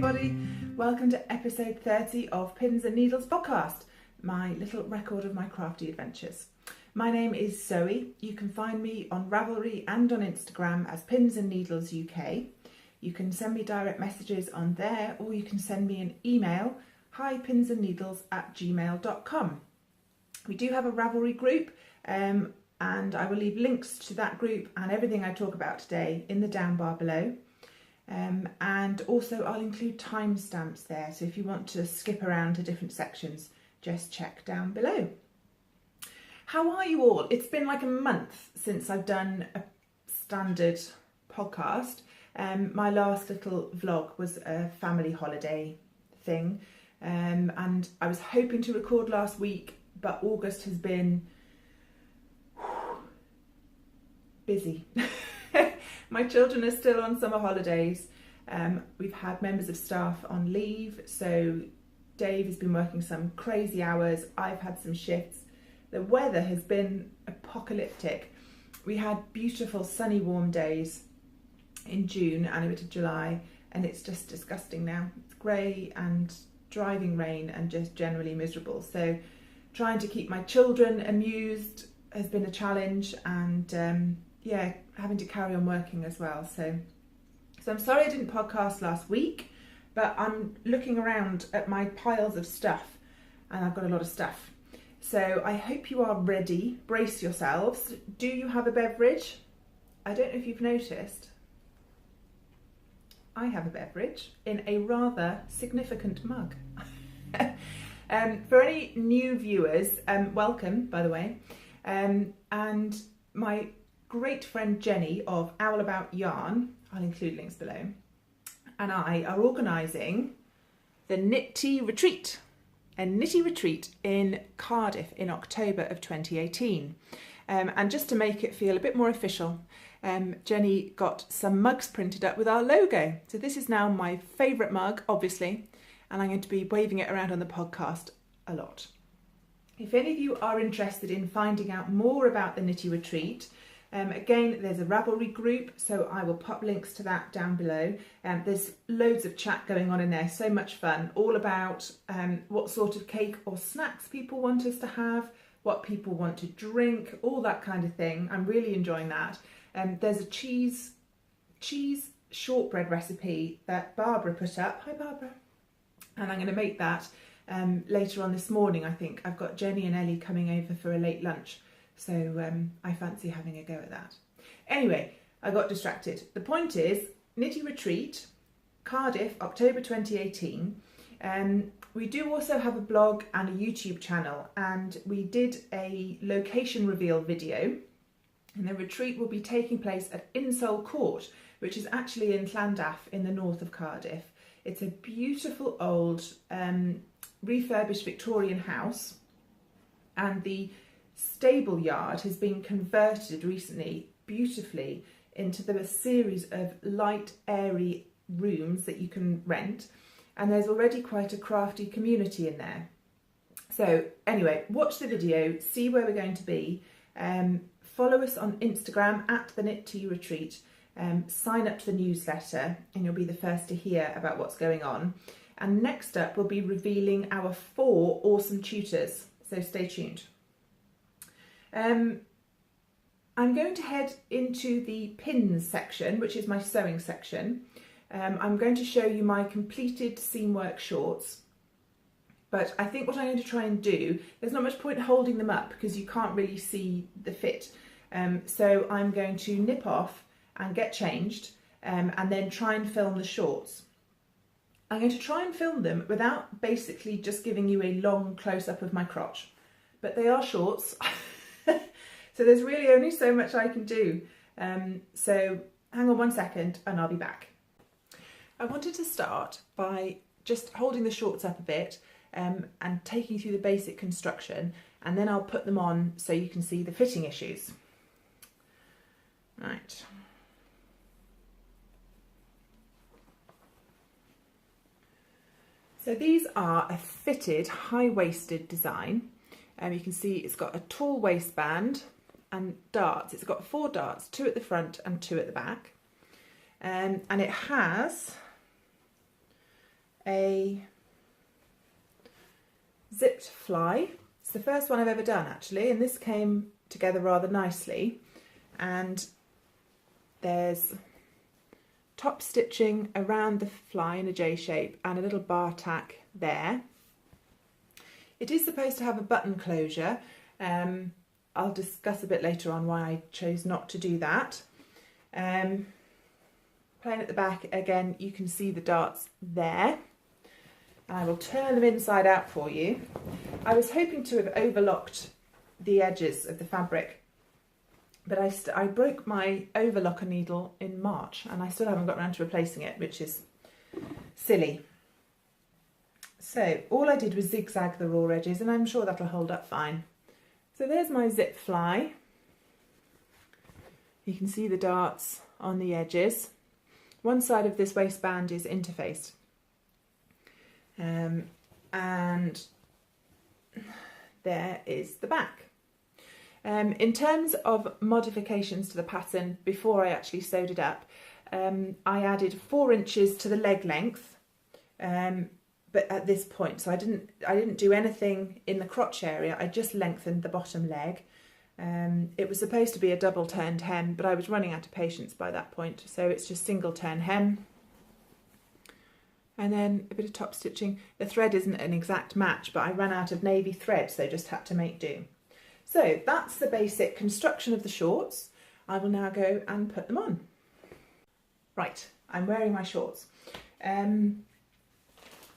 everybody. Welcome to episode 30 of Pins and Needles podcast, my little record of my crafty adventures. My name is Zoe. You can find me on Ravelry and on Instagram as Pins and Needles UK. You can send me direct messages on there, or you can send me an email, hipinsandneedles@gmail.com. We do have a Ravelry group, and I will leave links to that group and everything I talk about today in the down bar below. And also I'll include timestamps there, so if you want to skip around to different sections, just check down below. How are you all? It's been like a month since I've done a standard podcast. My last little vlog was a family holiday thing, and I was hoping to record last week, but August has been busy. My children are still on summer holidays. We've had members of staff on leave, so Dave has been working some crazy hours. I've had some shifts. The weather has been apocalyptic. We had beautiful sunny warm days in June and a bit of July, and it's just disgusting now. It's grey and driving rain and just generally miserable. So trying to keep my children amused has been a challenge, and yeah, having to carry on working as well. So I'm sorry I didn't podcast last week, but I'm looking around at my piles of stuff, and I've got a lot of stuff. So I hope you are ready. Brace yourselves. Do you have a beverage? I don't know if you've noticed, I have a beverage in a rather significant mug. For any new viewers, welcome, by the way. And my great friend Jenny of Owl About Yarn, I'll include links below, and I are organising the Knit Tea Retreat, a Knitty Retreat in Cardiff in October of 2018. And just to make it feel a bit more official, Jenny got some mugs printed up with our logo. So this is now my favourite mug, obviously, and I'm going to be waving it around on the podcast a lot. If any of you are interested in finding out more about the Knitty Retreat, again, there's a Ravelry group, so I will pop links to that down below. There's loads of chat going on in there, so much fun, all about what sort of cake or snacks people want us to have, what people want to drink, all that kind of thing. I'm really enjoying that. There's a cheese shortbread recipe that Barbara put up. Hi Barbara. And I'm going to make that later on this morning, I think. I've got Jenny and Ellie coming over for a late lunch, so I fancy having a go at that. Anyway, I got distracted. The point is, Knitty Retreat, Cardiff, October 2018. We do also have a blog and a YouTube channel, and we did a location reveal video, and the retreat will be taking place at Insole Court, which is actually in Llandaff in the north of Cardiff. It's a beautiful old refurbished Victorian house, and the stable yard has been converted recently beautifully into a series of light, airy rooms that you can rent, and there's already quite a crafty community in there. So anyway, watch the video, see where we're going to be, follow us on Instagram at the Knit Tea Retreat, sign up to the newsletter and you'll be the first to hear about what's going on. And next up we'll be revealing our 4 awesome tutors, so stay tuned. I'm going to head into the pins section, which is my sewing section. I'm going to show you my completed seam work shorts, but I think what I'm going to try and do, there's not much point holding them up because you can't really see the fit. So I'm going to nip off and get changed, and then try and film the shorts. I'm going to try and film them without basically just giving you a long close-up of my crotch, but they are shorts. So there's really only so much I can do. So hang on one second and I'll be back. I wanted to start by just holding the shorts up a bit and taking you through the basic construction, and then I'll put them on so you can see the fitting issues. Right. So these are a fitted high-waisted design. You can see it's got a tall waistband and darts. It's got 4 darts, 2 at the front and 2 at the back. And it has a zipped fly. It's the first one I've ever done actually, and this came together rather nicely. And there's top stitching around the fly in a J shape and a little bar tack there. It is supposed to have a button closure. I'll discuss a bit later on why I chose not to do that. Playing at the back again, you can see the darts there. I will turn them inside out for you. I was hoping to have overlocked the edges of the fabric, but I broke my overlocker needle in March and I still haven't got around to replacing it, which is silly. So all I did was zigzag the raw edges, and I'm sure that'll hold up fine. So there's my zip fly. You can see the darts on the edges. One side of this waistband is interfaced. And there is the back. In terms of modifications to the pattern, before I actually sewed it up, I added 4 inches to the leg length, but at this point, so I didn't do anything in the crotch area. I just lengthened the bottom leg. It was supposed to be a double turned hem, but I was running out of patience by that point, so it's just single turn hem. And then a bit of top stitching. The thread isn't an exact match, but I ran out of navy thread, so just had to make do. So that's the basic construction of the shorts. I will now go and put them on. Right, I'm wearing my shorts. I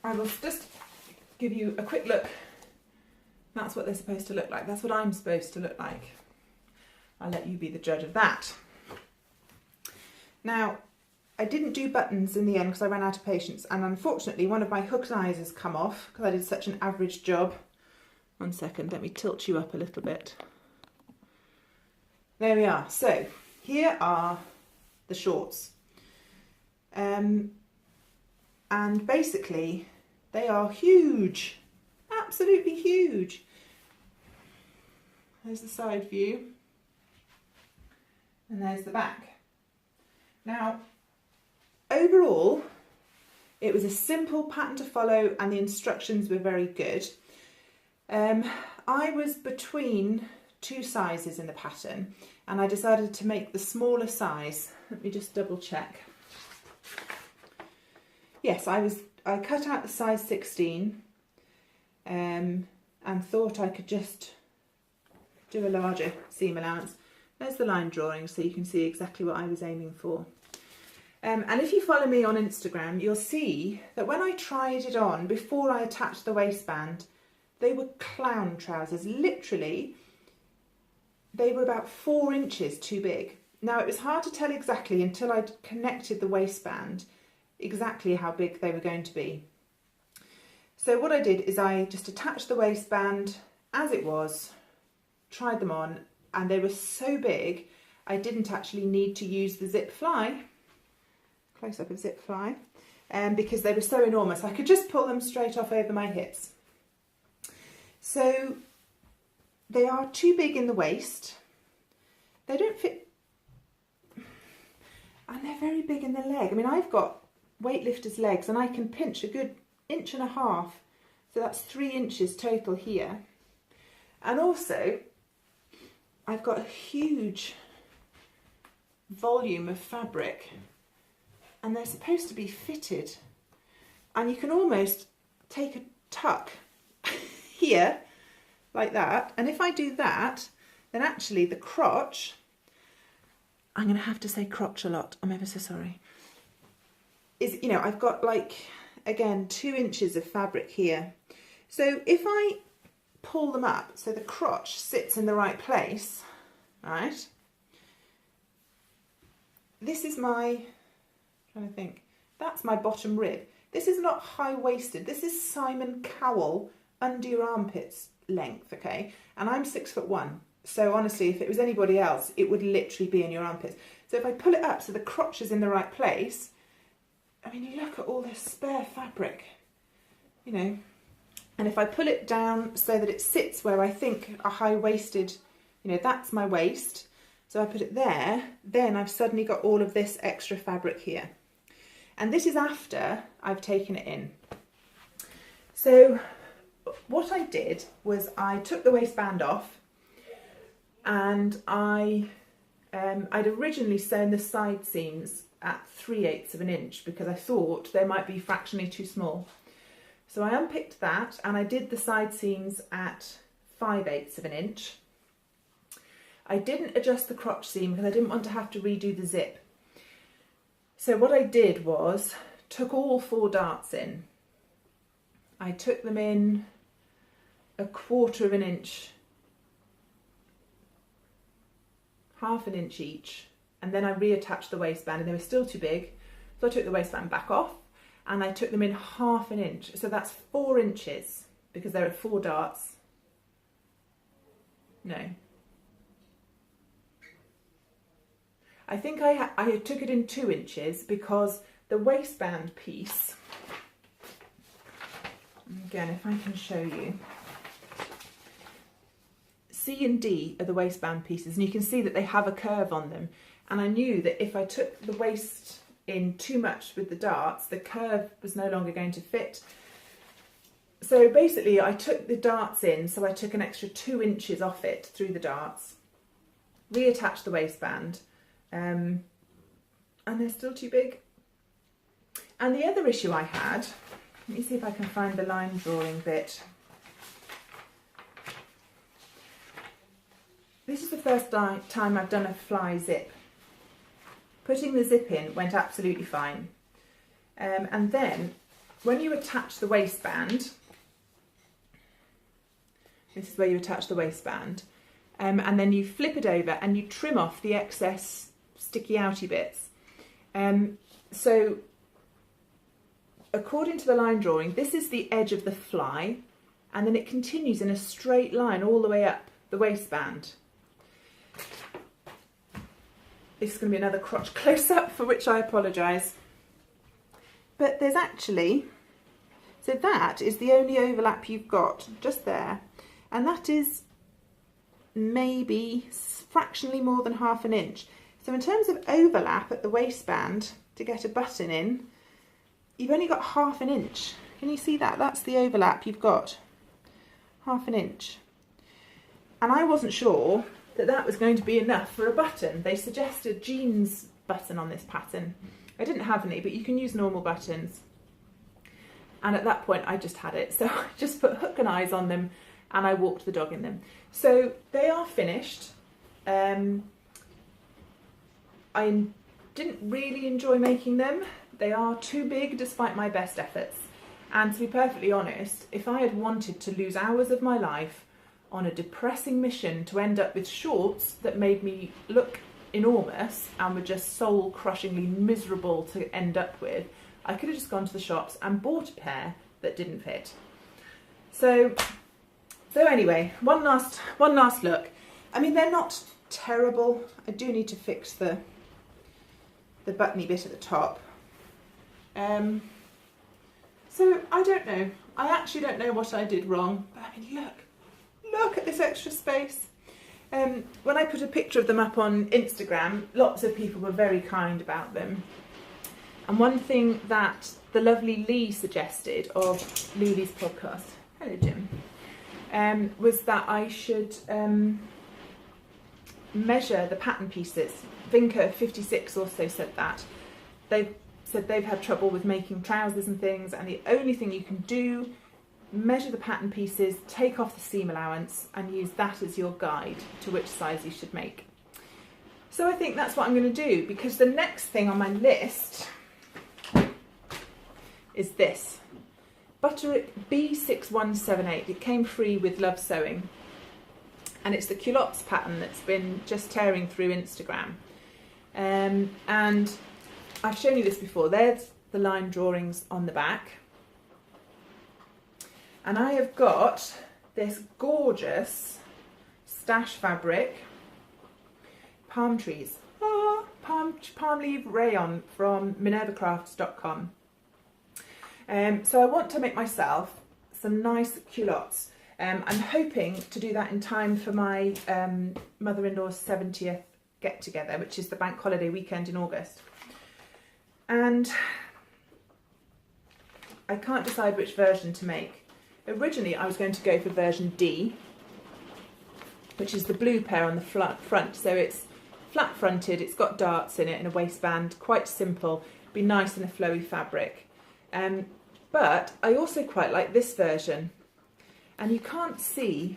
will just give you a quick look. That's what they're supposed to look like. That's what I'm supposed to look like. I'll let you be the judge of that. Now, I didn't do buttons in the end because I ran out of patience, and unfortunately one of my hook eyes has come off because I did such an average job. One second, let me tilt you up a little bit. There we are. So here are the shorts. And basically they are huge, absolutely huge. There's the side view and there's the back. Now, overall, it was a simple pattern to follow and the instructions were very good. I was between 2 sizes in the pattern and I decided to make the smaller size. Let me just double check. Yes, I cut out the size 16 and thought I could just do a larger seam allowance. There's the line drawing so you can see exactly what I was aiming for. And if you follow me on Instagram, you'll see that when I tried it on before I attached the waistband, they were clown trousers. Literally, they were about 4 inches too big. Now, it was hard to tell exactly until I'd connected the waistband exactly how big they were going to be. So what I did is I just attached the waistband as it was, tried them on, and they were so big I didn't actually need to use the zip fly, close up of zip fly, because they were so enormous. I could just pull them straight off over my hips. So they are too big in the waist, they don't fit, and they're very big in the leg. I mean, I've got weightlifter's legs and I can pinch a good 1.5 inches, so that's 3 inches total here. And also I've got a huge volume of fabric and they're supposed to be fitted, and you can almost take a tuck here like that, and if I do that, then actually the crotch, I'm going to have to say crotch a lot, I'm ever so sorry, is, you know, I've got like, again, 2 inches of fabric here. So if I pull them up so the crotch sits in the right place, right, this is my, I'm trying to think, that's my bottom rib. This is not high-waisted, this is Simon Cowell under your armpits length, okay, and I'm 6'1", so honestly if it was anybody else it would literally be in your armpits. So if I pull it up so the crotch is in the right place, I mean, you look at all this spare fabric, you know, and if I pull it down so that it sits where I think a high-waisted, you know, that's my waist, so I put it there, then I've suddenly got all of this extra fabric here. And this is after I've taken it in. So what I did was I took the waistband off, and I'd originally sewn the side seams at 3/8 of an inch because I thought they might be fractionally too small. So I unpicked that and I did the side seams at 5/8 of an inch. I didn't adjust the crotch seam because I didn't want to have to redo the zip. So what I did was took all 4 darts in. I took them in 1/4 of an inch, 1/2 an inch each, and then I reattached the waistband, and they were still too big, so I took the waistband back off and I took them in 1/2 an inch. So that's 4 inches because there are 4 darts. No. I think I took it in 2 inches because the waistband piece, again, if I can show you, C and D are the waistband pieces, and you can see that they have a curve on them. And I knew that if I took the waist in too much with the darts, the curve was no longer going to fit. So basically I took the darts in, so I took an extra 2 inches off it through the darts, reattached the waistband, and they're still too big. And the other issue I had, let me see if I can find the line drawing bit. This is the first time I've done a fly zip. Putting the zip in went absolutely fine. And then when you attach the waistband, this is where you attach the waistband, and then you flip it over and you trim off the excess sticky outy bits. So according to the line drawing, this is the edge of the fly, and then it continues in a straight line all the way up the waistband. This is going to be another crotch close-up, for which I apologise. But there's actually, so that is the only overlap you've got, just there. And that is maybe fractionally more than 1/2 an inch. So in terms of overlap at the waistband to get a button in, you've only got 1/2 an inch. Can you see that? That's the overlap you've got, 1/2 an inch. And I wasn't sure that that was going to be enough for a button. They suggested jeans button on this pattern. I didn't have any, but you can use normal buttons. And at that point I just had it, so I just put hook and eyes on them and I walked the dog in them. So they are finished. I didn't really enjoy making them. They are too big despite my best efforts. And to be perfectly honest, if I had wanted to lose hours of my life on a depressing mission to end up with shorts that made me look enormous and were just soul-crushingly miserable to end up with, I could have just gone to the shops and bought a pair that didn't fit. So anyway, one last look. I mean, they're not terrible. I do need to fix the buttony bit at the top. So I don't know. I actually don't know what I did wrong. But I mean, look at this extra space. When I put a picture of them up on Instagram, lots of people were very kind about them. And one thing that the lovely Lee suggested of Luli's podcast, hello Jim, was that I should measure the pattern pieces. Vinca 56 also said that. They've said they've had trouble with making trousers and things, and the only thing you can do, measure the pattern pieces, take off the seam allowance and use that as your guide to which size you should make. So I think that's what I'm going to do, because the next thing on my list is this. Butterick B6178. It came free with Love Sewing. And it's the culottes pattern that's been just tearing through Instagram. And I've shown you this before. There's the line drawings on the back. And I have got this gorgeous stash fabric, palm trees, palm leaf rayon from minervacrafts.com. So I want to make myself some nice culottes. I'm hoping to do that in time for my mother-in-law's 70th get-together, which is the bank holiday weekend in August. And I can't decide which version to make. Originally I was going to go for version D, which is the blue pair on the front, so it's flat fronted, it's got darts in it and a waistband, quite simple, be nice in a flowy fabric. But I also quite like this version, and you can't see,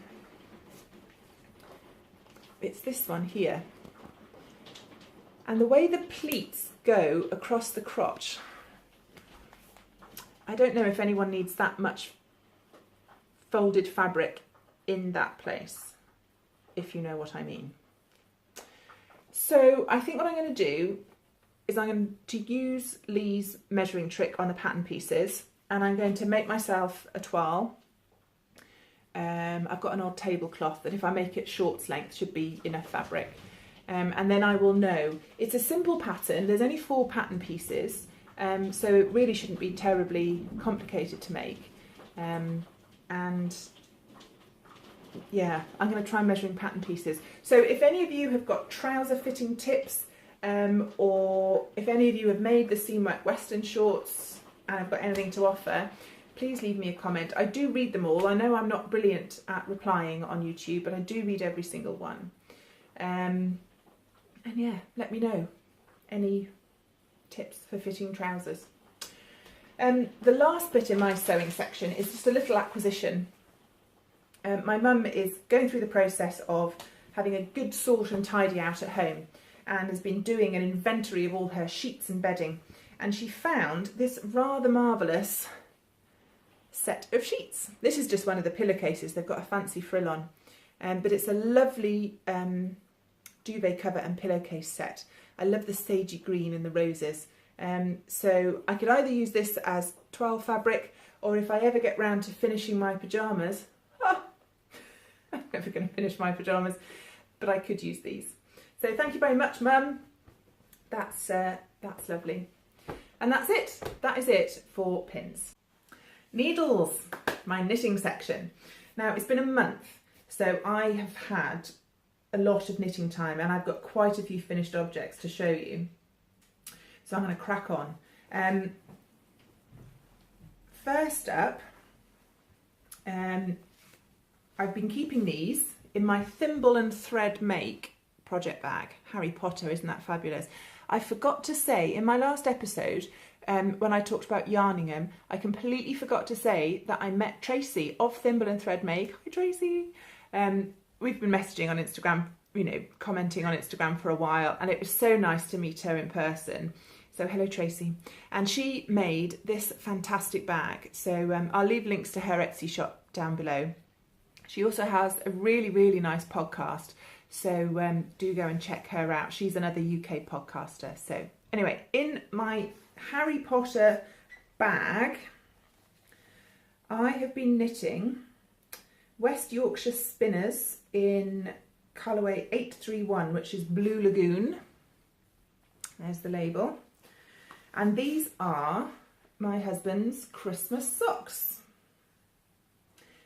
it's this one here, and the way the pleats go across the crotch, I don't know if anyone needs that much folded fabric in that place, if you know what I mean. So I think what I'm going to do is I'm going to use Lee's measuring trick on the pattern pieces, and I'm going to make myself a toile. I've got an old tablecloth that if I make it shorts length should be enough fabric. And then I will know. It's a simple pattern, there's only 4 pattern pieces, so it really shouldn't be terribly complicated to make. And yeah, I'm going to try measuring pattern pieces. So if any of you have got trouser fitting tips, or if any of you have made the seam work Western shorts and have got anything to offer, please leave me a comment. I do read them all. I know I'm not brilliant at replying on YouTube, but I do read every single one. And yeah, let me know any tips for fitting trousers. The last bit in my sewing section is just a little acquisition. My mum is going through the process of having a good sort and tidy out at home, and has been doing an inventory of all her sheets and bedding, and she found this rather marvellous set of sheets. This is just one of the pillowcases, they've got a fancy frill on, but it's a lovely duvet cover and pillowcase set. I love the sagey green and the roses, so I could either use this as toile fabric, or if I ever get round to finishing my pyjamas, I'm never going to finish my pyjamas, but I could use these. So thank you very much, Mum. That's lovely. And that's it. That is it for pins. Needles, my knitting section. Now it's been a month, so I have had a lot of knitting time, and I've got quite a few finished objects to show you. So I'm going to crack on. First up, I've been keeping these in my thimble and thread make project bag. Harry Potter, isn't that fabulous? I forgot to say in my last episode, when I talked about yarning them, I completely forgot to say that I met Tracy of Thimble and Thread Make. Hi Tracy. We've been messaging on Instagram, you know, commenting on Instagram for a while, and it was so nice to meet her in person. So hello Tracy. And she made this fantastic bag. So I'll leave links to her Etsy shop down below. She also has a really, really nice podcast, so do go and check her out. She's another UK podcaster. So anyway, in my Harry Potter bag, I have been knitting West Yorkshire spinners in colourway 831, which is Blue Lagoon. There's the label. And these are my husband's Christmas socks.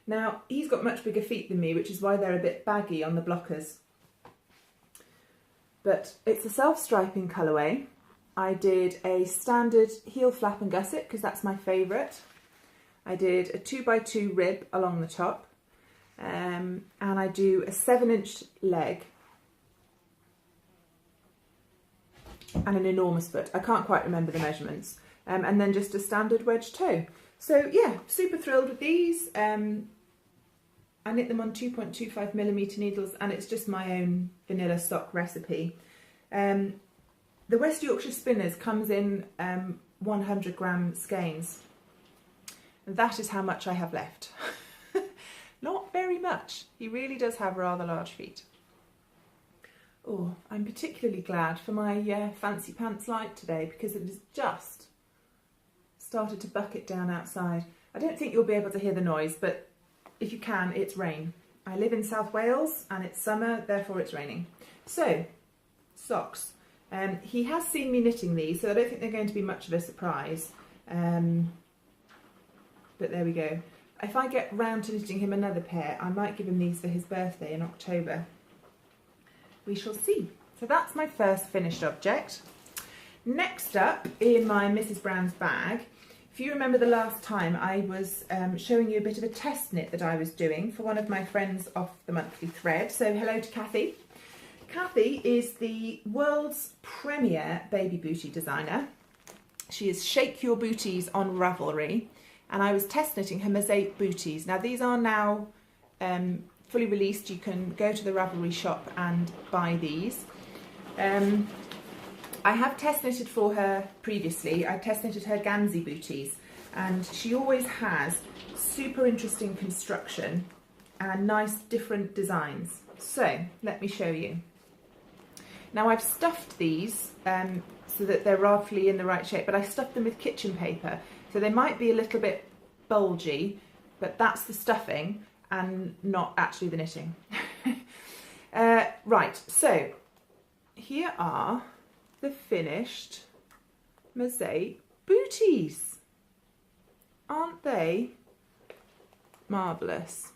Now, he's got much bigger feet than me, which is why they're a bit baggy on the blockers. But it's a self-striping colourway. I did a standard heel flap and gusset, because that's my favourite. I did a 2x2 rib along the top. And I do a 7-inch leg. And an enormous foot. I can't quite remember the measurements. And then just a standard wedge toe. So yeah, super thrilled with these. I knit them on 2.25mm needles, and it's just my own vanilla sock recipe. The West Yorkshire Spinners comes in 100 gram skeins. And that is how much I have left. Not very much. He really does have rather large feet. Oh, I'm particularly glad for my fancy pants light today, because it has just started to bucket down outside. I don't think you'll be able to hear the noise, but if you can, it's rain. I live in South Wales and it's summer, therefore it's raining. So, socks. He has seen me knitting these, so I don't think they're going to be much of a surprise. But there we go. If I get round to knitting him another pair, I might give him these for his birthday in October. We shall see. So that's my first finished object. Next up in my Mrs. Brown's bag, if you remember the last time, I was showing you a bit of a test knit that I was doing for one of my friends off the monthly thread. So hello to Kathy. Kathy is the world's premier baby bootie designer. She is Shakeyourbooties on Ravelry, and I was test knitting her Mosaic Booties. Now these are now fully released. You can go to the Ravelry shop and buy these. I have test knitted for her previously. I test knitted her Gansey booties, and she always has super interesting construction and nice different designs. So let me show you. Now I've stuffed these so that they're roughly in the right shape, but I stuffed them with kitchen paper, so they might be a little bit bulgy, but that's the stuffing and not actually the knitting. Right, so here are the finished Mosaic Booties. Aren't they marvellous?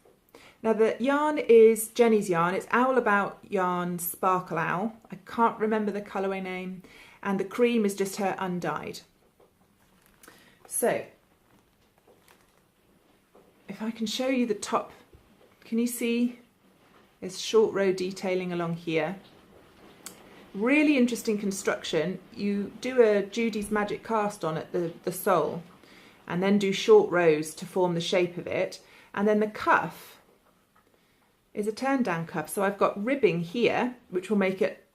Now the yarn is Jenny's yarn. It's Owl About Yarn Sparkle Owl. I can't remember the colourway name. And the cream is just her undyed. So, if I can show you the top, can you see there's short row detailing along here? Really interesting construction. You do a Judy's Magic cast on at the sole and then do short rows to form the shape of it. And then the cuff is a turn down cuff. So I've got ribbing here, which will make it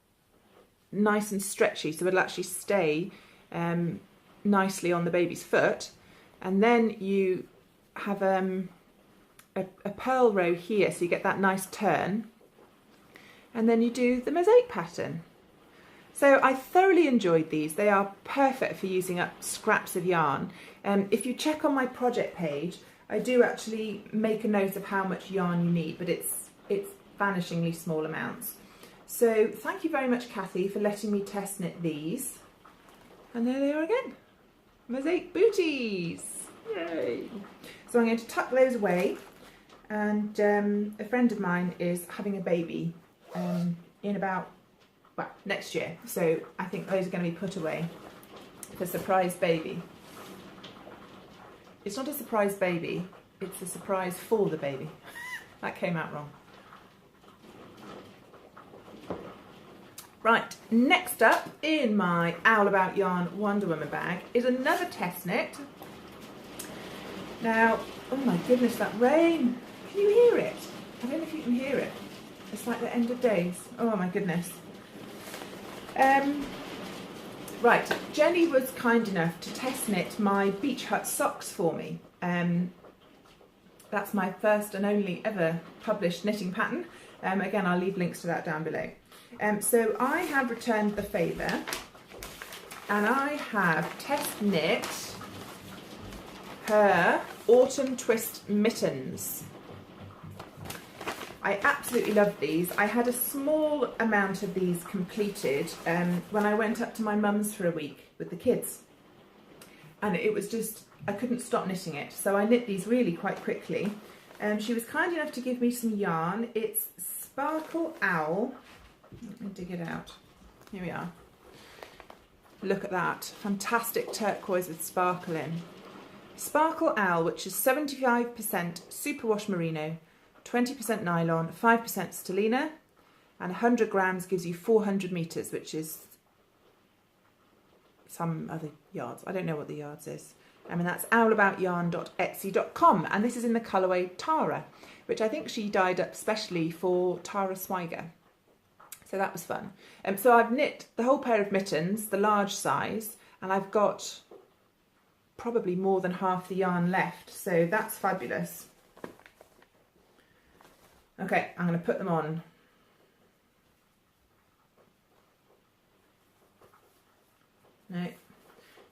nice and stretchy. So it'll actually stay nicely on the baby's foot. And then you have a pearl row here. So you get that nice turn. And then you do the mosaic pattern. So I thoroughly enjoyed these. They are perfect for using up scraps of yarn. If you check on my project page, I do actually make a note of how much yarn you need, but it's vanishingly small amounts. So thank you very much, Kathy, for letting me test knit these. And there they are again, Mosaic Booties. Yay! So I'm going to tuck those away, and a friend of mine is having a baby in about, well, next year, so I think those are going to be put away for surprise baby. It's not a surprise baby, it's a surprise for the baby. That came out wrong. Right, next up in my Owl About Yarn Wonder Woman bag is another test knit. Now, oh my goodness, that rain! Can you hear it? I don't know if you can hear it. It's like the end of days. Oh my goodness. Right, Jenny was kind enough to test knit my beach hut socks for me. That's my first and only ever published knitting pattern. Again, I'll leave links to that down below. So I have returned the favour, and I have test knit her Autumn Twist mittens. I absolutely love these. I had a small amount of these completed when I went up to my mum's for a week with the kids. And it was just, I couldn't stop knitting it. So I knit these really quite quickly. She was kind enough to give me some yarn. It's Sparkle Owl. Let me dig it out. Here we are. Look at that. Fantastic turquoise with sparkle in. Sparkle Owl, which is 75% superwash merino, 20% nylon, 5% stellina, and 100 grams gives you 400 meters, which is some other yards. I don't know what the yards is. I mean, that's owlaboutyarn.etsy.com, and this is in the colourway Tara, which I think she dyed up specially for Tara Swiger. So that was fun. So I've knit the whole pair of mittens, the large size, and I've got probably more than half the yarn left. So that's fabulous. Okay, I'm going to put them on. No,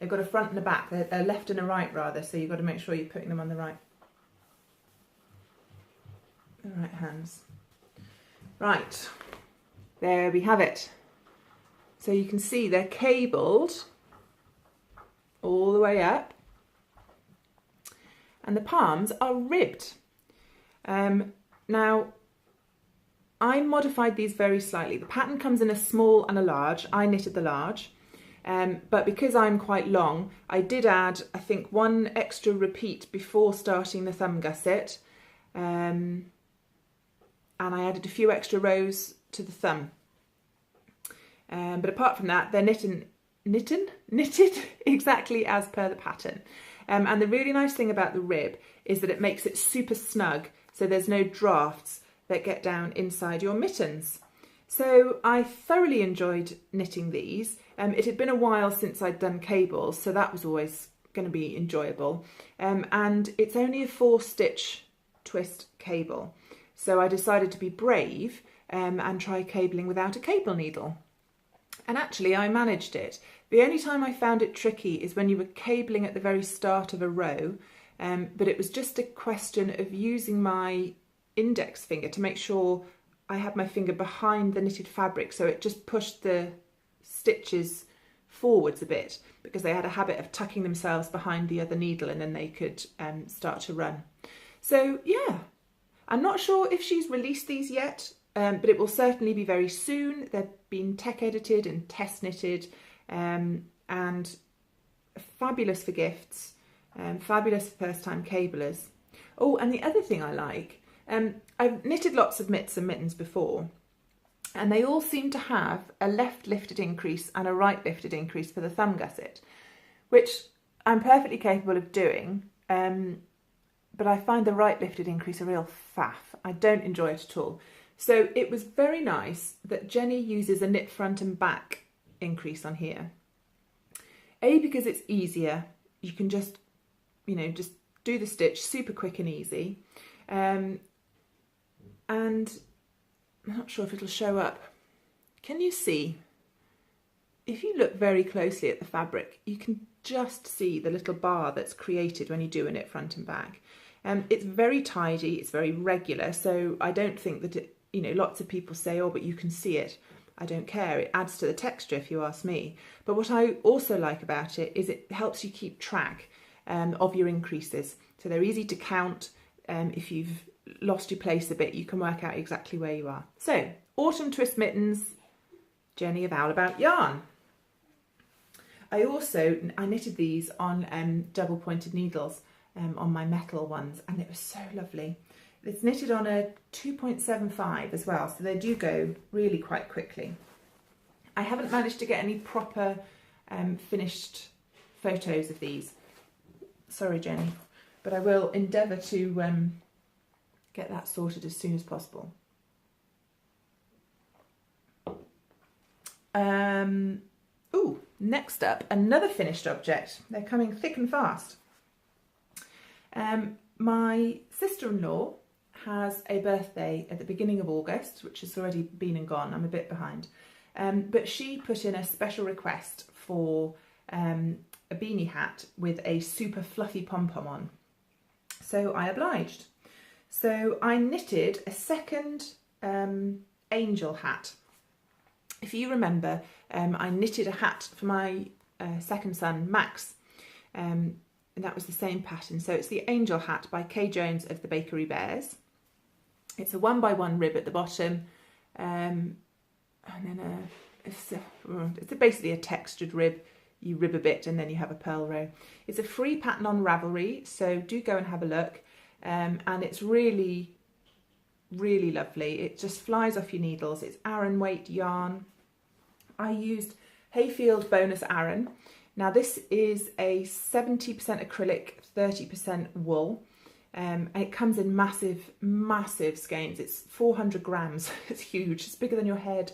they've got a front and a back. They're left and a right rather, so you've got to make sure you're putting them on the right hands. Right, there we have it. So you can see they're cabled all the way up, and the palms are ribbed. Now, I modified these very slightly. The pattern comes in a small and a large. I knitted the large. But because I'm quite long, I did add, I think, one extra repeat before starting the thumb gusset, and I added a few extra rows to the thumb. But apart from that, they're knitted exactly as per the pattern. And the really nice thing about the rib is that it makes it super snug, so there's no drafts that get down inside your mittens. So I thoroughly enjoyed knitting these. It had been a while since I'd done cables, so that was always going to be enjoyable. And it's only a 4-stitch twist cable. So I decided to be brave and try cabling without a cable needle. And actually I managed it. The only time I found it tricky is when you were cabling at the very start of a row, but it was just a question of using my index finger to make sure I had my finger behind the knitted fabric, so it just pushed the stitches forwards a bit because they had a habit of tucking themselves behind the other needle and then they could start to run. So yeah, I'm not sure if she's released these yet, but it will certainly be very soon. They've been tech edited and test knitted, and fabulous for gifts, fabulous for first time cablers. Oh, and the other thing I like, I've knitted lots of mitts and mittens before, and they all seem to have a left lifted increase and a right lifted increase for the thumb gusset, which I'm perfectly capable of doing, but I find the right lifted increase a real faff. I don't enjoy it at all. So it was very nice that Jenny uses a knit front and back increase on here. A, because it's easier, you can just, just do the stitch super quick and easy. And I'm not sure if it'll show up. Can you see? If you look very closely at the fabric, you can just see the little bar that's created when you do a knit front and back. It's very tidy, it's very regular, so I don't think that it, lots of people say, oh, but you can see it. I don't care. It adds to the texture if you ask me. But what I also like about it is it helps you keep track of your increases. So they're easy to count. If you've lost your place a bit, you can work out exactly where you are. So, Autumn Twist Mittens, Jenny of Owl About Yarn. I knitted these on double pointed needles on my metal ones, and it was so lovely. It's knitted on a 2.75 as well, so they do go really quite quickly. I haven't managed to get any proper finished photos of these. Sorry, Jenny, but I will endeavour to get that sorted as soon as possible. Ooh, next up, another finished object. They're coming thick and fast. My sister-in-law has a birthday at the beginning of August, which has already been and gone. I'm a bit behind. But she put in a special request for a beanie hat with a super fluffy pom-pom on. So I obliged. So I knitted a second angel hat. If you remember, I knitted a hat for my second son, Max, and that was the same pattern. So it's the angel hat by Kay Jones of the Bakery Bears. It's a 1x1 rib at the bottom, and then it's basically a textured rib. You rib a bit and then you have a purl row. It's a free pattern on Ravelry, so do go and have a look. And it's really, really lovely. It just flies off your needles. It's Aran weight yarn. I used Hayfield Bonus Aran. Now this is a 70% acrylic, 30% wool. And it comes in massive, massive skeins. It's 400 grams. It's huge. It's bigger than your head.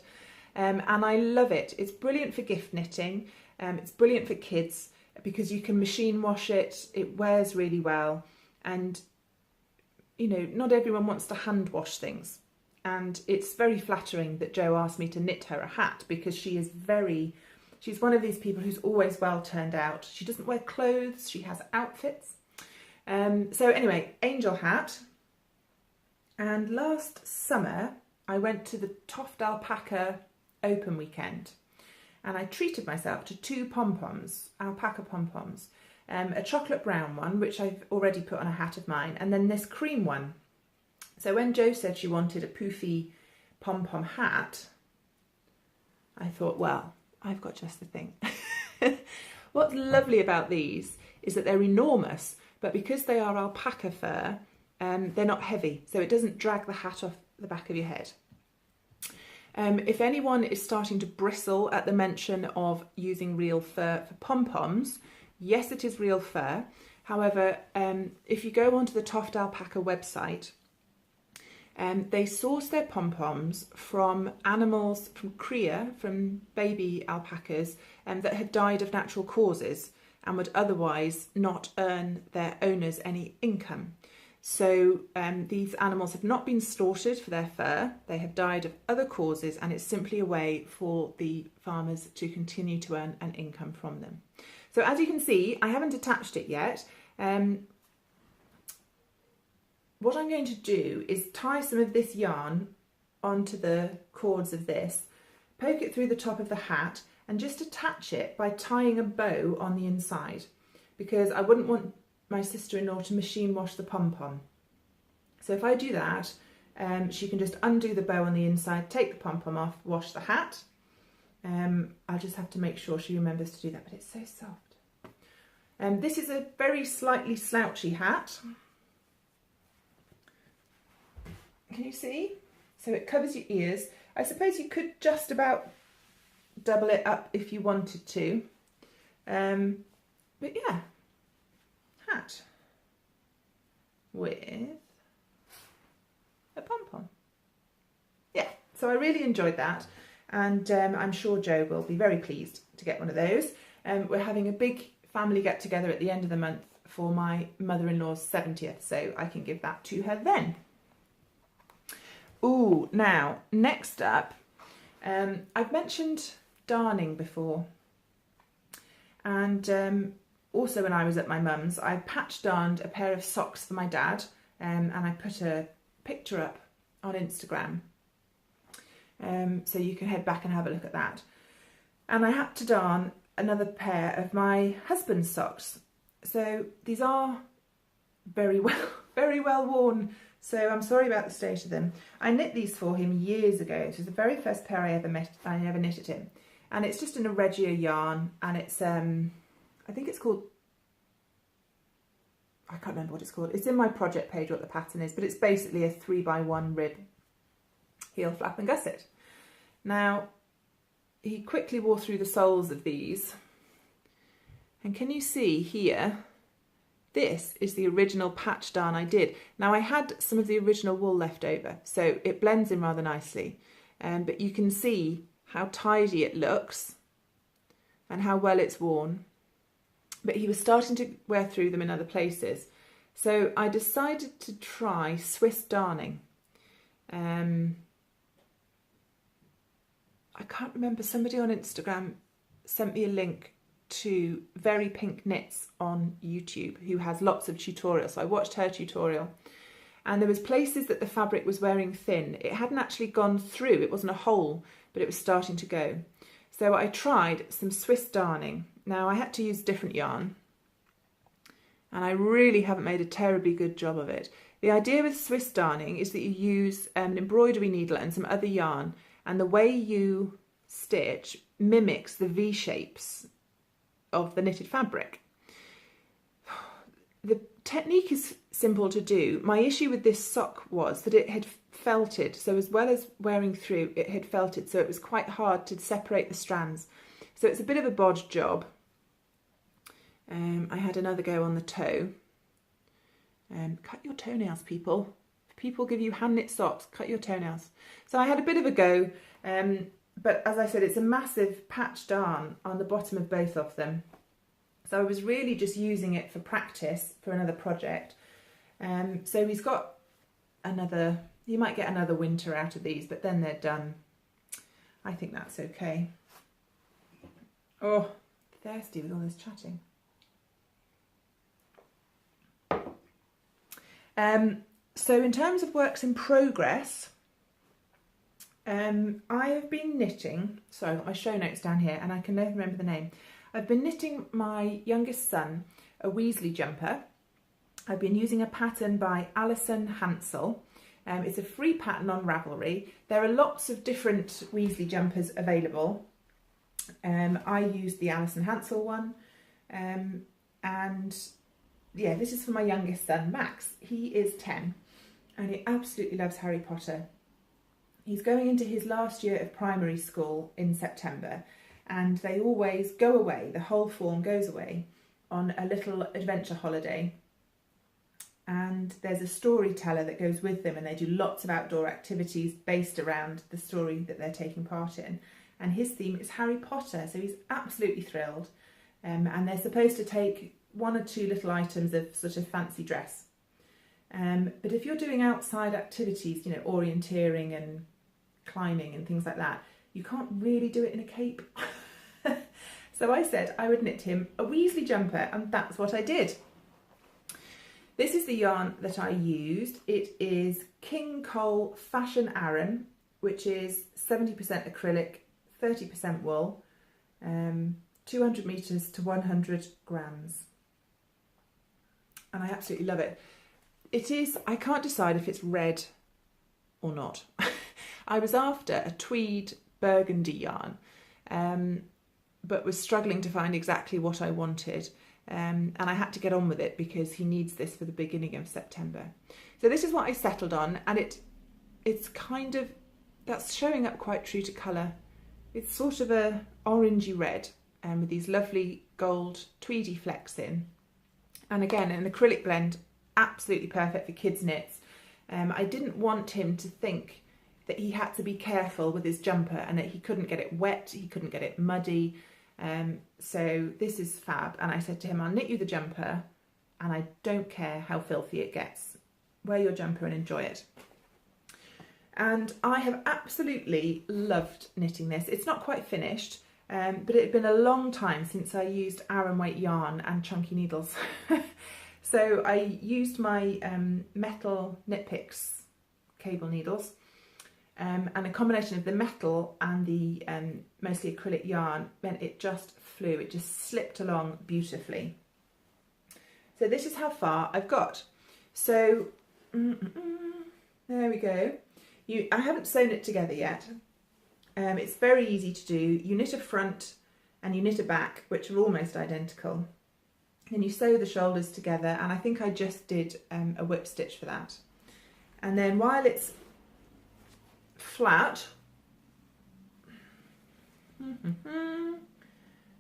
And I love it. It's brilliant for gift knitting. It's brilliant for kids because you can machine wash it. It wears really well. And, not everyone wants to hand wash things. And it's very flattering that Jo asked me to knit her a hat because she's one of these people who's always well turned out. She doesn't wear clothes. She has outfits. So anyway, angel hat. And last summer I went to the Toft Alpaca open weekend and I treated myself to 2 pom-poms, alpaca pom-poms, a chocolate brown one which I've already put on a hat of mine, and then this cream one. So when Jo said she wanted a poofy pom-pom hat, I thought, well, I've got just the thing. What's lovely about these is that they're enormous, but because they are alpaca fur, they're not heavy, so it doesn't drag the hat off the back of your head. If anyone is starting to bristle at the mention of using real fur for pom-poms, yes, it is real fur. However, if you go onto the Toft Alpaca website, they source their pom-poms from animals, from cria, from baby alpacas that had died of natural causes and would otherwise not earn their owners any income. So these animals have not been slaughtered for their fur, they have died of other causes, and it's simply a way for the farmers to continue to earn an income from them. So as you can see, I haven't attached it yet. What I'm going to do is tie some of this yarn onto the cords of this, poke it through the top of the hat, and just attach it by tying a bow on the inside, because I wouldn't want my sister-in-law to machine wash the pom-pom. So if I do that, she can just undo the bow on the inside, take the pom-pom off, wash the hat. I'll just have to make sure she remembers to do that, but it's so soft. This is a very slightly slouchy hat. Can you see? So it covers your ears. I suppose you could just about double it up if you wanted to. But yeah, hat with a pom-pom. Yeah, so I really enjoyed that, and I'm sure Joe will be very pleased to get one of those. We're having a big family get-together at the end of the month for my mother-in-law's 70th, so I can give that to her then. Ooh, now, next up, I've mentioned darning before, and also when I was at my mum's, I patch darned a pair of socks for my dad, and I put a picture up on Instagram, so you can head back and have a look at that. And I had to darn another pair of my husband's socks. So these are very well worn, so I'm sorry about the state of them. I knit these for him years ago. This was the very first pair I ever knitted him, and it's just in a Regia yarn, and it's I think it's called, I can't remember what it's called. It's in my project page what the pattern is, but it's basically a 3x1 rib heel flap and gusset. Now, he quickly wore through the soles of these, and can you see here, this is the original patch darn I did. Now I had some of the original wool left over, so it blends in rather nicely, but you can see how tidy it looks and how well it's worn. But he was starting to wear through them in other places, so I decided to try Swiss darning. I can't remember, somebody on Instagram sent me a link to Very Pink Knits on YouTube, who has lots of tutorials, so I watched her tutorial, and there was places that the fabric was wearing thin. It hadn't actually gone through, it wasn't a hole, but it was starting to go. So I tried some Swiss darning. Now I had to use different yarn, and I really haven't made a terribly good job of it. The idea with Swiss darning is that you use an embroidery needle and some other yarn, and the way you stitch mimics the V shapes of the knitted fabric. The technique is simple to do. My issue with this sock was that it had felted, so as well as wearing through, it had felted, so it was quite hard to separate the strands. So it's a bit of a bodge job. I had another go on the toe. Cut your toenails, people. If people give you hand knit socks, cut your toenails. So I had a bit of a go, but as I said, it's a massive patch darn on the bottom of both of them. So I was really just using it for practice for another project. So he's got another, you might get another winter out of these, but then they're done. I think that's okay. Oh, thirsty with all this chatting. So in terms of works in progress, I have been knitting, so I've got my show notes down here and I can never remember the name. I've been knitting my youngest son a Weasley jumper. I've been using a pattern by Alison, Hansel. It's a free pattern on Ravelry. There are lots of different Weasley jumpers available. I used the Alison Hansel one, and yeah, this is for my youngest son, Max. He is 10 and he absolutely loves Harry Potter. He's going into his last year of primary school in September, and they always go away, the whole form goes away on a little adventure holiday. And there's a storyteller that goes with them, and they do lots of outdoor activities based around the story that they're taking part in. And his theme is Harry Potter, so he's absolutely thrilled. And they're supposed to take 1 or 2 little items of sort of fancy dress. But if you're doing outside activities, you know, orienteering and climbing and things like that, you can't really do it in a cape. So I said I would knit him a Weasley jumper, and that's what I did. This is the yarn that I used. It is King Cole Fashion Aran, which is 70% acrylic, 30% wool, 200 meters to 100 grams. And I absolutely love it. It is, I can't decide if it's red or not. I was after a tweed burgundy yarn, but was struggling to find exactly what I wanted. And I had to get on with it because he needs this for the beginning of September. So this is what I settled on, and it's kind of, that's showing up quite true to colour. It's sort of a orangey red, with these lovely gold tweedy flecks in. And again, an acrylic blend, absolutely perfect for kids' knits. I didn't want him to think that he had to be careful with his jumper and that he couldn't get it wet, he couldn't get it muddy. So this is fab, and I said to him, I'll knit you the jumper and I don't care how filthy it gets. Wear your jumper and enjoy it. And I have absolutely loved knitting this. It's not quite finished, but it had been a long time since I used Aran weight yarn and chunky needles. So I used my metal Knit Picks cable needles, and a combination of the metal and the mostly acrylic yarn meant it just flew, it just slipped along beautifully. So this is how far I've got. So there we go. I haven't sewn it together yet. It's very easy to do. You knit a front and you knit a back, which are almost identical. Then you sew the shoulders together, and I think I just did a whip stitch for that. And then while it's flat,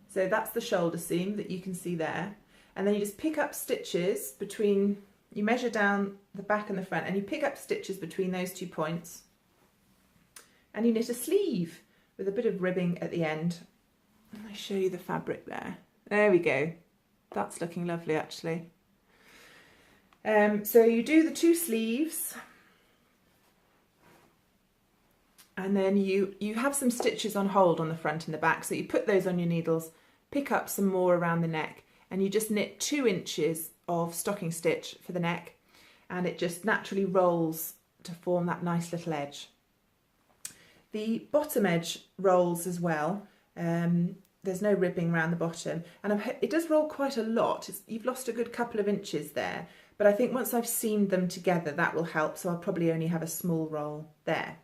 so that's the shoulder seam that you can see there, and then you just pick up stitches between, you measure down the back and the front, and you pick up stitches between those 2 points, and you knit a sleeve with a bit of ribbing at the end. And I show you the fabric there. There we go. That's looking lovely, actually. So you do the 2 sleeves, and then you have some stitches on hold on the front and the back, so you put those on your needles, pick up some more around the neck, and you just knit 2 inches of stocking stitch for the neck, and it just naturally rolls to form that nice little edge. The bottom edge rolls as well. There's no ribbing around the bottom, and it does roll quite a lot. You've lost a good couple of inches there, but I think once I've seamed them together that will help, so I'll probably only have a small roll there.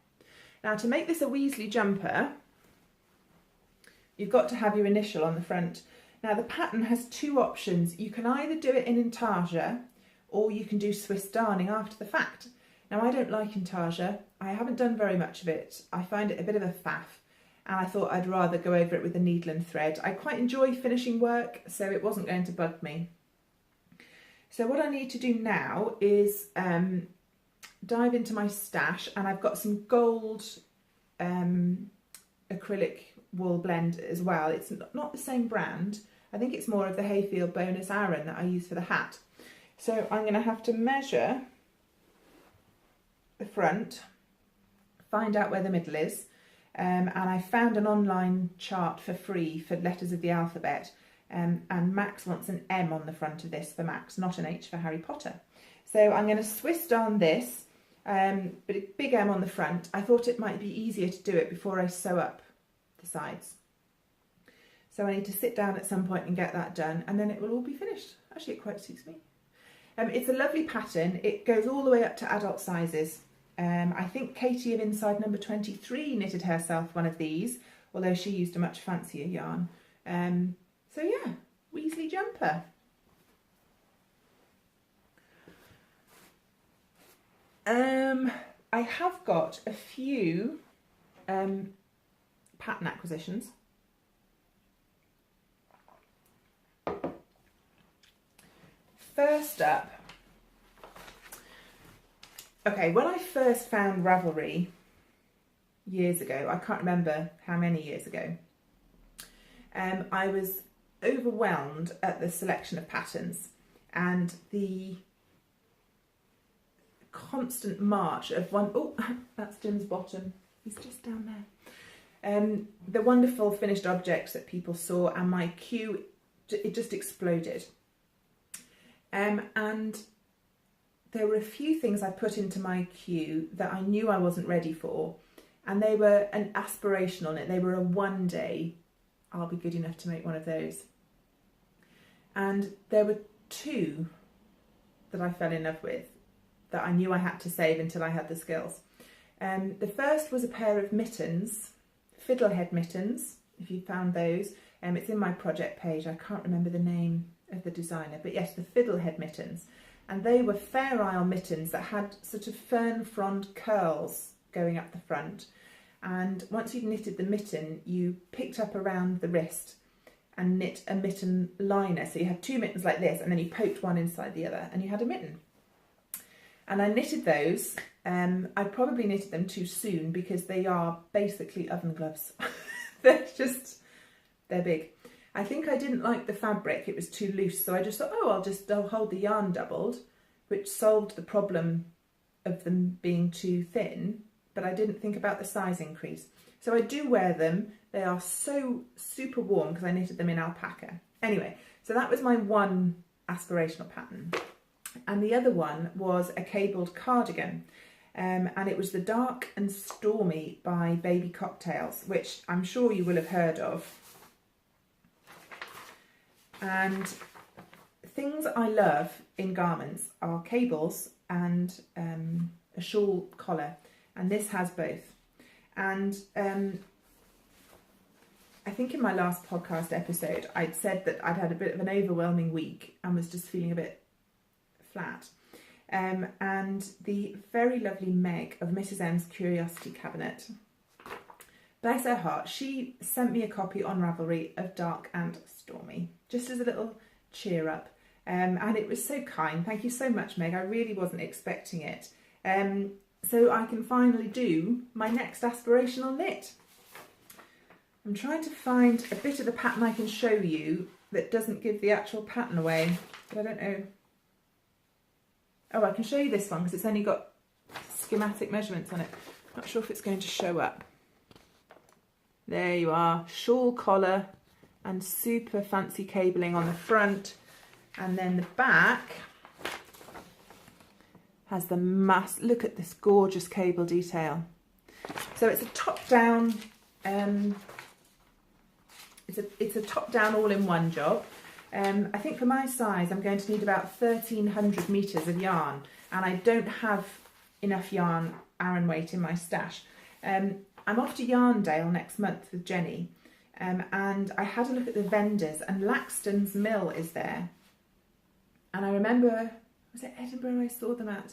Now, to make this a Weasley jumper, you've got to have your initial on the front. Now, the pattern has 2 options. You can either do it in intarsia, or you can do Swiss darning after the fact. Now, I don't like intarsia. I haven't done very much of it. I find it a bit of a faff, and I thought I'd rather go over it with a needle and thread. I quite enjoy finishing work, so it wasn't going to bug me. So what I need to do now is dive into my stash, and I've got some gold acrylic wool blend as well. It's not the same brand. I think it's more of the Hayfield Bonus Aran that I use for the hat. So I'm going to have to measure the front, find out where the middle is, and I found an online chart for free for letters of the alphabet, and Max wants an M on the front of this for Max, not an H for Harry Potter. So I'm going to Swiss darn this, but a big M on the front. I thought it might be easier to do it before I sew up the sides. So I need to sit down at some point and get that done, and then it will all be finished. Actually, it quite suits me. It's a lovely pattern. It goes all the way up to adult sizes. I think Katie of Inside number 23 knitted herself one of these, although she used a much fancier yarn. So yeah, Weasley Jumper. I have got a few pattern acquisitions. First up, okay, when I first found Ravelry years ago, I can't remember how many years ago, I was overwhelmed at the selection of patterns and the constant march of one. Oh, that's Jim's bottom. He's just down there. The wonderful finished objects that people saw, and my queue, it just exploded. And there were a few things I put into my queue that I knew I wasn't ready for, and they were an aspirational knit. They were a one day, I'll be good enough to make one of those. And there were two that I fell in love with that I knew I had to save until I had the skills. The first was a pair of mittens, Fiddlehead Mittens, if you found those. It's in my project page. I can't remember the name of the designer, but yes, the Fiddlehead Mittens. And they were Fair Isle mittens that had sort of fern frond curls going up the front. And once you'd knitted the mitten, you picked up around the wrist and knit a mitten liner. So you had two mittens like this, and then you poked one inside the other, and you had a mitten. And I knitted those. I probably knitted them too soon because they are basically oven gloves. They're big. I think I didn't like the fabric, it was too loose, so I just thought, oh, I'll hold the yarn doubled, which solved the problem of them being too thin, but I didn't think about the size increase. So I do wear them. They are so super warm because I knitted them in alpaca. Anyway, so that was my one aspirational pattern. And the other one was a cabled cardigan. And it was the Dark and Stormy by Baby Cocktails, which I'm sure you will have heard of. And things I love in garments are cables and a shawl collar, and this has both. And I think in my last podcast episode I'd said that I'd had a bit of an overwhelming week and was just feeling a bit flat. And the very lovely Meg of Mrs M's Curiosity Cabinet, bless her heart, she sent me a copy on Ravelry of Dark and Stormy, just as a little cheer up. And it was so kind. Thank you so much, Meg. I really wasn't expecting it. So I can finally do my next aspirational knit. I'm trying to find a bit of the pattern I can show you that doesn't give the actual pattern away, but I don't know. Oh, I can show you this one because it's only got schematic measurements on it. Not sure if it's going to show up. There you are, shawl collar and super fancy cabling on the front, and then the back has the look at this gorgeous cable detail. So it's a top-down, it's a top-down all-in-one job. I think for my size I'm going to need about 1,300 metres of yarn, and I don't have enough yarn Aran weight in my stash. I'm off to Yarndale next month with Jenny, and I had a look at the vendors, and Laxton's Mill is there. And I remember, was it Edinburgh I saw them at?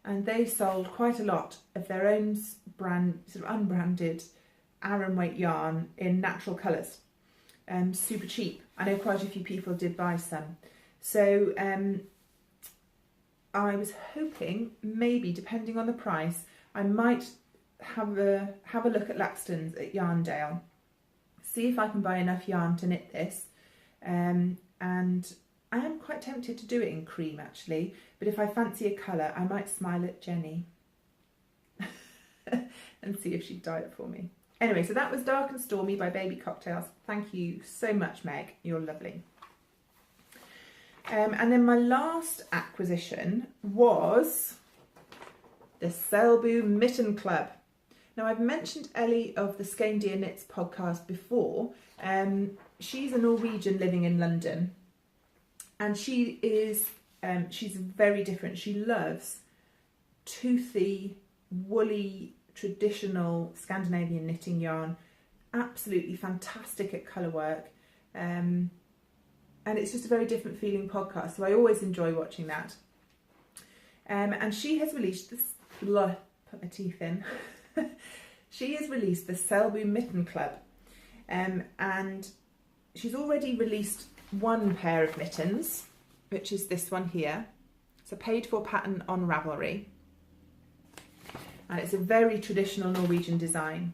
And they sold quite a lot of their own brand, sort of unbranded Aran weight yarn in natural colours. Super cheap. I know quite a few people did buy some. So I was hoping, maybe depending on the price, I might have a look at Laxton's at Yarndale, see if I can buy enough yarn to knit this, and I am quite tempted to do it in cream actually, but if I fancy a colour I might smile at Jenny and see if she'd dye it for me. Anyway, so that was Dark and Stormy by Baby Cocktails. Thank you so much, Meg, you're lovely. And then my last acquisition was the Selbu Mitten Club. Now, I've mentioned Ellie of the Skeindeer Knits podcast before. She's a Norwegian living in London, and she is she's very different. She loves toothy, woolly, traditional Scandinavian knitting yarn, absolutely fantastic at colour work, and it's just a very different feeling podcast, so I always enjoy watching that. And she has released this, put my teeth in, she has released the Selbu Mitten Club, and she's already released one pair of mittens, which is this one here. It's a paid for pattern on Ravelry, and it's a very traditional Norwegian design.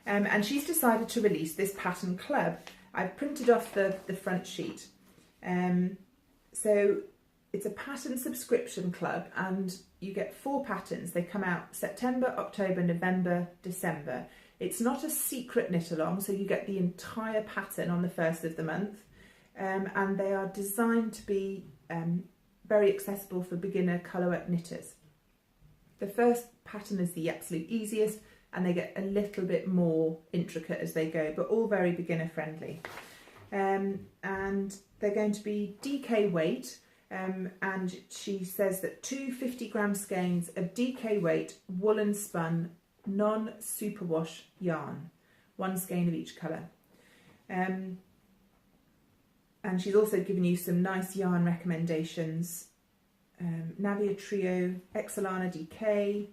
And she's decided to release this pattern club. I've printed off the front sheet. So it's a pattern subscription club, and you get 4 patterns. They come out September, October, November, December. It's not a secret knit along, so you get the entire pattern on the 1st of the month. And they are designed to be very accessible for beginner colourwork knitters. The first pattern is the absolute easiest, and they get a little bit more intricate as they go, but all very beginner friendly. And they're going to be DK weight, and she says that 2 50-gram skeins of DK weight woolen spun non-superwash yarn, 1 skein of each colour. And she's also given you some nice yarn recommendations. Navia Trio, Excelana DK,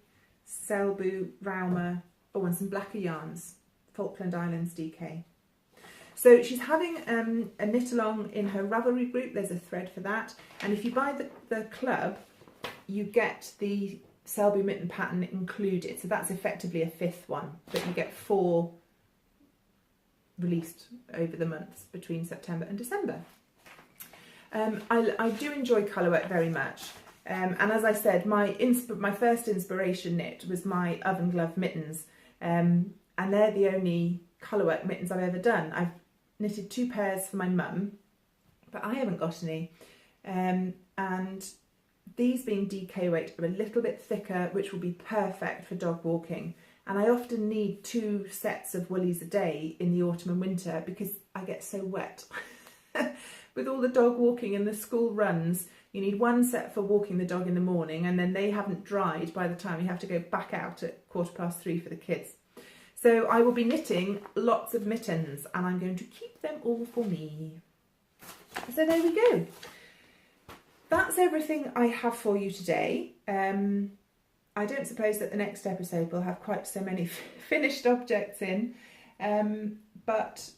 Selbu, Rauma, and some blacker yarns, Falkland Islands DK. So she's having a knit along in her Ravelry group. There's a thread for that. And if you buy the club, you get the Selbu mitten pattern included. So that's effectively a 5th one, but you get 4 released over the months between September and December. I do enjoy colourwork very much, and as I said, my first inspiration knit was my oven glove mittens, and they're the only colourwork mittens I've ever done. I've knitted 2 pairs for my mum, but I haven't got any, and these being DK weight are a little bit thicker, which will be perfect for dog walking. And I often need 2 sets of woolies a day in the autumn and winter because I get so wet. With all the dog walking and the school runs, you need 1 set for walking the dog in the morning, and then they haven't dried by the time you have to go back out at 3:15 for the kids. So I will be knitting lots of mittens, and I'm going to keep them all for me. So there we go. That's everything I have for you today. I don't suppose that the next episode will have quite so many finished objects in, but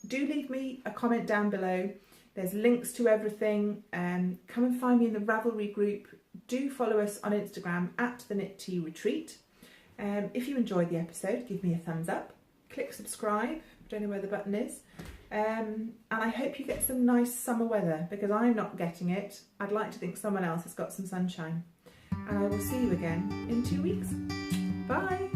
do leave me a comment down below. There's links to everything. Come and find me in the Ravelry group. Do follow us on Instagram @TheKnitTeaRetreat. If you enjoyed the episode, give me a thumbs up. Click subscribe. I don't know where the button is. And I hope you get some nice summer weather, because I'm not getting it. I'd like to think someone else has got some sunshine. And I will see you again in 2 weeks. Bye!